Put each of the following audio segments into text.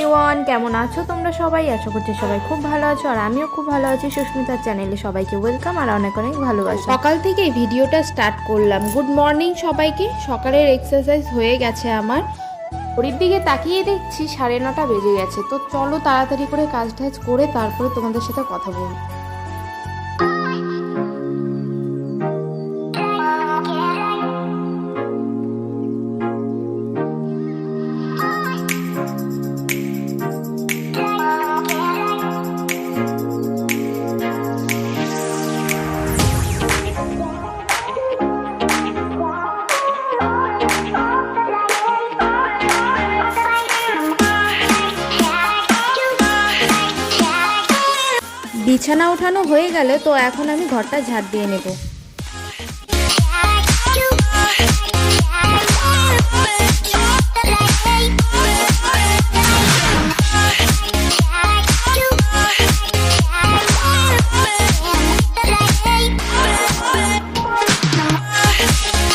Everyone, কেমন আছো তোমরা সবাই? আশা করছি সবাই খুব ভালো আছো, আর আমিও খুব ভালো আছি। সুস্মিতার চ্যানেলে সবাইকে ওয়েলকাম আর অনেক অনেক ভালোবাসা। সকাল থেকেই ভিডিওটা স্টার্ট করলাম। গুড মর্নিং সবাইকে। সকালের এক্সারসাইজ হয়ে গেছে আমার। ঘড়ির দিকে তাকিয়ে দেখছি 9:30 বেজে গেছে। তো চলো তাড়াতাড়ি করে কাজ টাজ করে তারপরে তোমাদের সাথে কথা বলবো। বিছানা ওঠানো হয়ে গেলে তো এখন আমি ঘরটা ঝাড় দিয়ে নেব।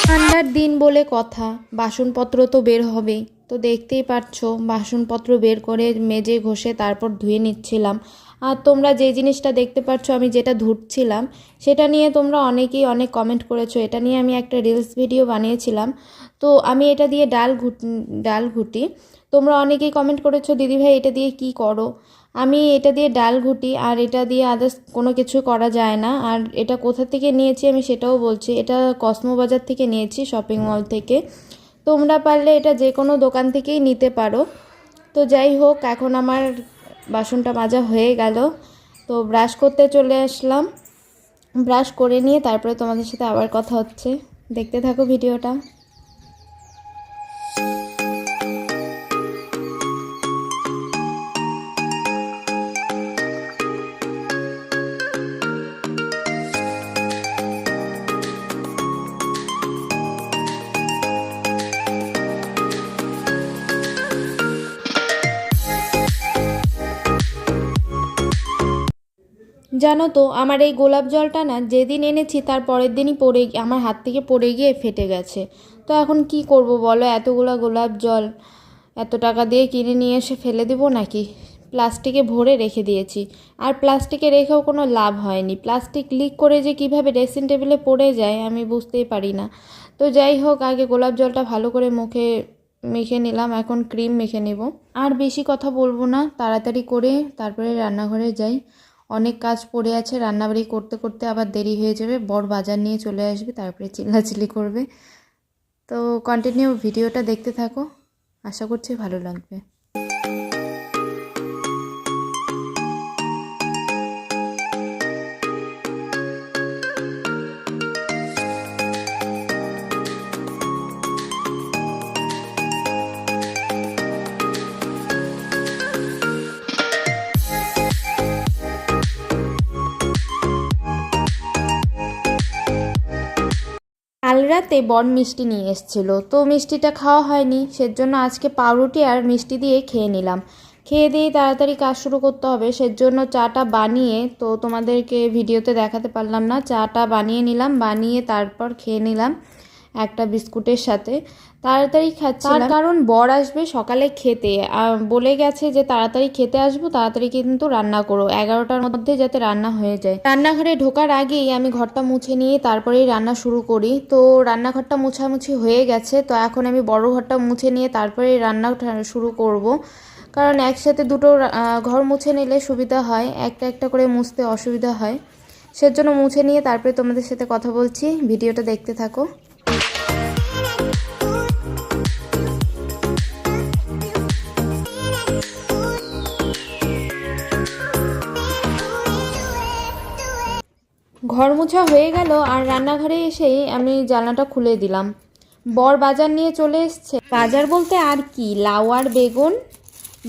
ঠান্ডার দিন বলে কথা, বাসনপত্র তো বের হবেই। তো দেখতেই পাচ্ছ বাসনপত্র বের করে মেজে ঘষে তারপর ধুয়ে নিচ্ছিলাম। আর তোমরা যে জিনিসটা দেখতে পাচ্ছ আমি যেটা ধুচ্ছিলাম সেটা নিয়ে তোমরা অনেকেই অনেক কমেন্ট করেছো। এটা নিয়ে আমি একটা রিলস ভিডিও বানিয়েছিলাম। তো আমি এটা দিয়ে ডাল ঘুটি। তোমরা অনেকেই কমেন্ট করেছো দিদিভাই এটা দিয়ে কি করো। আমি এটা দিয়ে ডাল ঘুটি, আর এটা দিয়ে আদার্স কোনো কিছু করা যায় না। আর এটা কোথা থেকে নিয়েছি আমি সেটাও বলছি। এটা কসমো বাজার থেকে নিয়েছি, শপিং মল থেকে। তোমরা পারলে এটা যে কোনো দোকান থেকেই নিতে পারো। তো যাই হোক, এখন আমার বাসনটা মাজা হয়ে গেল। তো ব্রাশ করতে চলে আসলাম। ব্রাশ করে নিয়ে তারপরে তোমাদের সাথে আবার কথা হচ্ছে। দেখতে থাকো ভিডিওটা। জানো তো আমার এই গোলাপ জলটা না যেদিন এনেছি তার পরের দিনই আমার হাত থেকে পড়ে গিয়ে ফেটে গেছে। তো এখন কি করব বলো, এতগুলো গোলাপ জল এত টাকা দিয়ে কিনে নিয়ে এসে ফেলে দেবো নাকি? প্লাস্টিকে ভরে রেখে দিয়েছি, আর প্লাস্টিকে রেখেও কোনো লাভ হয়নি। প্লাস্টিক লিক করে যে কিভাবে ড্রেসিং টেবিলে পড়ে যায় আমি বুঝতেই পারি না। তো যাই হোক, আগে গোলাপ জলটা ভালো করে মুখে মেখে নিলাম, এখন ক্রিম মেখে নেব। আর বেশি কথা বলবো না, তাড়াতাড়ি করে তারপরে রান্নাঘরে যাই। অনেক কাজ পড়ে আছে, রান্নাবাড়ি করতে করতে আবার দেরি হয়ে যাবে। বর বাজার নিয়ে চলে আসবে, তারপরে চিল্লাচিল্লি করবে। তো কন্টিনিউ ভিডিওটা দেখতে থাকো, আশা করছি ভালো লাগবে। কাল রাতে বর মিষ্টি নিয়ে এসেছিলো, তো মিষ্টিটা খাওয়া হয়নি, সেজন্য আজকে পাউরুটি আর মিষ্টি দিয়ে খেয়ে নিলাম। খেয়ে দিয়ে তাড়াতাড়ি কাজ শুরু করতে হবে, সেজন্য চাটা বানিয়ে তো তোমাদেরকে ভিডিওতে দেখাতে পারলাম না। চাটা বানিয়ে নিলাম, বানিয়ে তারপর খেয়ে নিলাম একটা বিস্কুটের সাথে। তাড়াতাড়ি খাচ্ছিলাম কারণ বর আসবে সকালে খেতে, বলে গেছে যে তাড়াতাড়ি খেতে আসবো, তাড়াতাড়ি কিন্তু রান্না করো, 11টার মধ্যে যাতে রান্না হয়ে যায়। রান্নাঘরে ঢোকার আগেই আমি ঘরটা মুছে নিয়ে তারপরেই রান্না শুরু করি। তো রান্নাঘরটা মুছামুছি হয়ে গেছে, তো এখন আমি বড় ঘরটা মুছে নিয়ে তারপরেই রান্না শুরু করব। কারণ একসাথে দুটো ঘর মুছে নিলে সুবিধা হয়, একটা একটা করে মুছতে অসুবিধা হয়। সেজন্য মুছে নিয়ে তারপরে তোমাদের সাথে কথা বলছি, ভিডিওটা দেখতে থাকো। ঘর মোছা হয়ে গেল, আর রান্নাঘরে এসেই আমি জানলাটা খুলে দিলাম। বর বাজার নিয়ে চলে এসছে। বাজার বলতে আর কি, লাউ আর বেগুন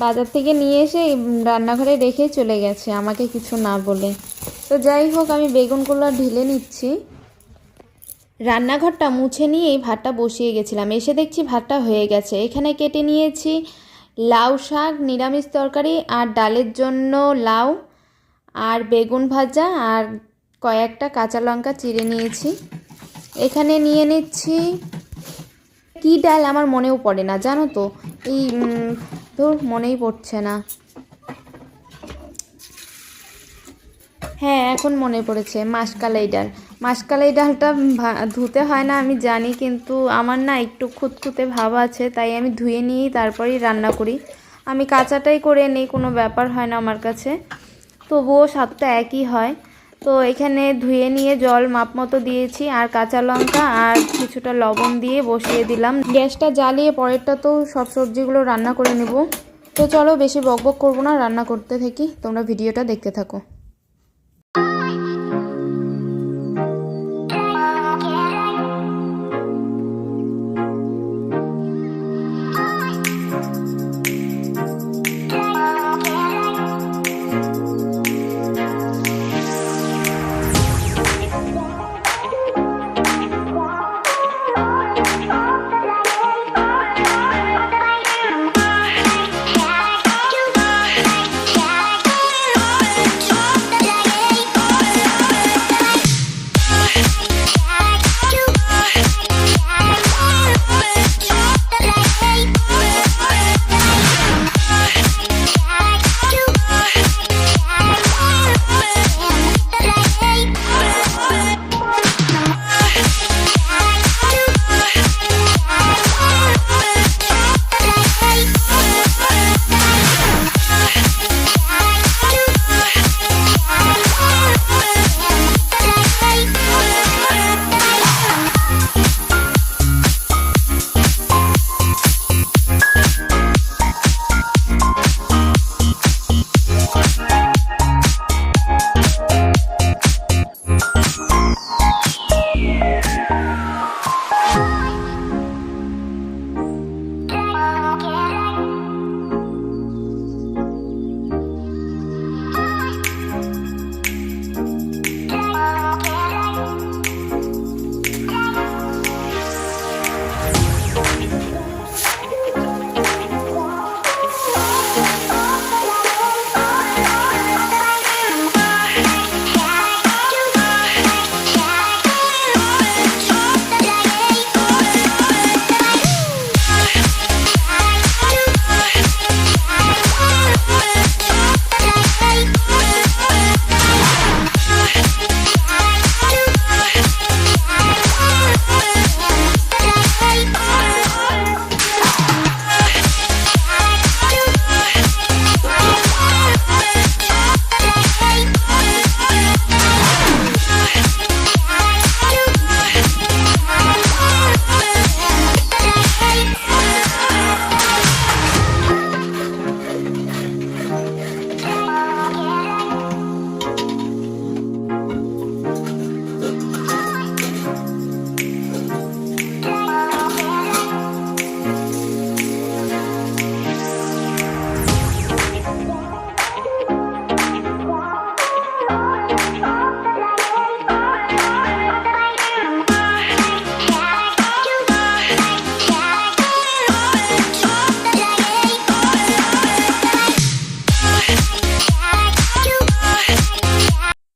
বাজার থেকে নিয়ে এসে রান্নাঘরে রেখে চলে গেছে আমাকে কিছু না বলে। তো যাই হোক, আমি বেগুনগুলো ঢেলে নিচ্ছি। রান্নাঘরটা মুছে নিয়েই ভাতটা বসিয়ে গেছিলাম, এসে দেখছি ভাতটা হয়ে গেছে। এখানে কেটে নিয়েছি লাউ শাক, নিরামিষ তরকারি, আর ডালের জন্য লাউ আর বেগুন ভাজা, আর কয়েকটা কাঁচা লঙ্কা চিড়ে নিয়েছি। এখানে নিয়ে নিচ্ছি কি ডাল আমার মনেও পড়ে না, জানো তো, এই ধুর, মনেই পড়ছে না। হ্যাঁ, এখন মনে পড়েছে, মাসকালাই ডাল। মাসকালাই ডালটা ধুতে হয় না আমি জানি, কিন্তু আমার না একটু খুঁতখুঁতে ভাব আছে, তাই আমি ধুয়ে নিয়েই তারপরেই রান্না করি। আমি কাঁচাটাই করে নিই, কোনো ব্যাপার হয় না আমার কাছে, তবুও স্বাদটা একই হয়। তো এখানে ধুয়ে নিয়ে জল মাপ মতো দিয়েছি, আর কাঁচা লঙ্কা আর কিছুটা লবণ দিয়ে বসিয়ে দিলাম। গ্যাসটা জ্বালিয়ে পরেরটা তো সব সবজিগুলো রান্না করে নেব। তো চলো, বেশি বকবক করবো না, রান্না করতে থাকি, তোমরা ভিডিওটা দেখতে থাকো।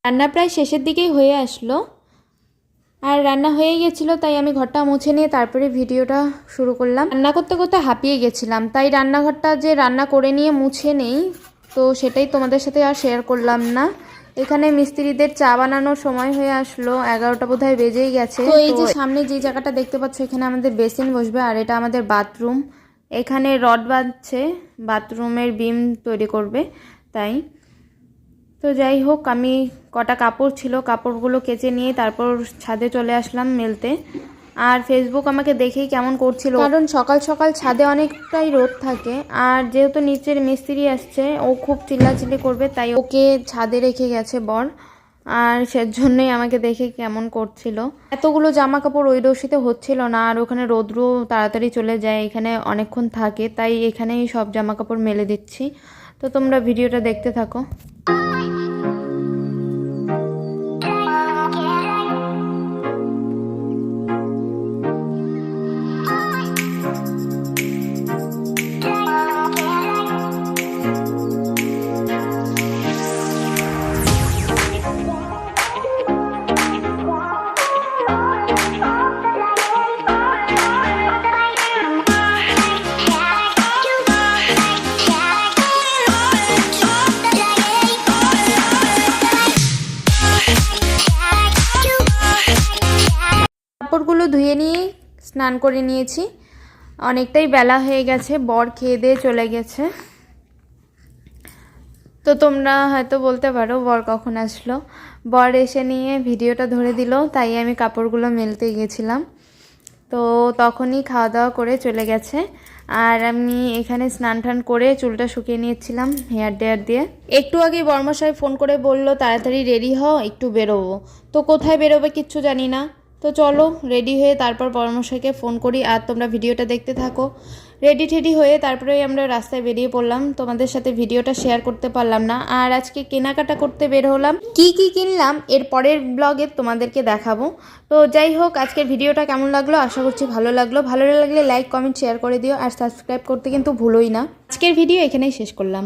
রান্না প্রায় শেষের দিকেই হয়ে আসলো, আর রান্না হয়ে গেছিলো, তাই আমি ঘরটা মুছে নিয়ে তারপরে ভিডিওটা শুরু করলাম। রান্না করতে করতে হাঁপিয়ে গেছিলাম, তাই রান্নাঘরটা যে রান্না করে নিয়ে মুছে নেই, তো সেটাই তোমাদের সাথে আর শেয়ার করলাম না। এখানে মিস্ত্রিদের চা বানানোর সময় হয়ে আসলো, 11টা বোধহয় বেজেই গেছে। তো এই যে সামনে যে জায়গাটা দেখতে পাচ্ছ, এখানে আমাদের বেসিন বসবে, আর এটা আমাদের বাথরুম। এখানে রড বাঁধছে, বাথরুমের বিম তৈরি করবে, তাই। তো যাই হোক, আমি কটা কাপড় ছিল, কাপড়গুলো কেচে নিয়ে তারপর ছাদে চলে আসলাম মেলতে। আর ফেসবুক আমাকে দেখেই কেমন করছিল, কারণ সকাল সকাল ছাদে অনেকটাই রোদ থাকে, আর যেহেতু নিচের মিস্ত্রি আসছে, ও খুব চিল্লাচিল্লি করবে, তাই ওকে ছাদে রেখে গেছে বর, আর সেজন্যই আমাকে দেখে কেমন করছিল। এতগুলো জামা কাপড় ওই রশিতে হচ্ছিল না, আর ওখানে রোদ্রও তাড়াতাড়ি চলে যায়, এখানে অনেকক্ষণ থাকে, তাই এখানেই সব জামা কাপড় মেলে দিচ্ছি। তো তোমরা ভিডিওটা দেখতে থাকো। কাপড়গুলো ধুয়ে নিয়ে স্নান করে নিয়েছি, অনেকটাই বেলা হয়ে গেছে, বর খেয়ে দিয়ে চলে গেছে। তো তোমরা হয়তো বলতে পারো বর কখন আসলো। বর এসে নিয়ে ভিডিওটা ধরে দিল, তাই আমি কাপড়গুলো মেলতে গেছিলাম। তো তখনই খাওয়া দাওয়া করে চলে গেছে, আর আমি এখানে স্নান টান করে চুলটা শুকিয়ে নিয়েছিলাম হেয়ার ড্রায়ার দিয়ে। একটু আগে বর্মশাই ফোন করে বলল তাড়াতাড়ি রেডি হও, একটু বেরোবো। তো কোথায় বেরোবে কিচ্ছু জানি না। তো চলো রেডি হয়ে তারপর বর্মশাইকে ফোন করি, আর তোমরা ভিডিওটা দেখতে থাকো। রেডি টেডি হয়ে তারপরে আমরা রাস্তায় বেরিয়ে পড়লাম, তোমাদের সাথে ভিডিওটা শেয়ার করতে পারলাম না। আর আজকে কেনাকাটা করতে বের হলাম, কি কি কিনলাম এর পরের ব্লগে তোমাদেরকে দেখাবো। তো যাই হোক, আজকের ভিডিওটা কেমন লাগলো, আশা করছি ভালো লাগলো। ভালো লাগলে লাইক কমেন্ট শেয়ার করে দিও, আর সাবস্ক্রাইব করতে কিন্তু ভুলোই না। আজকের ভিডিও এখানেই শেষ করলাম।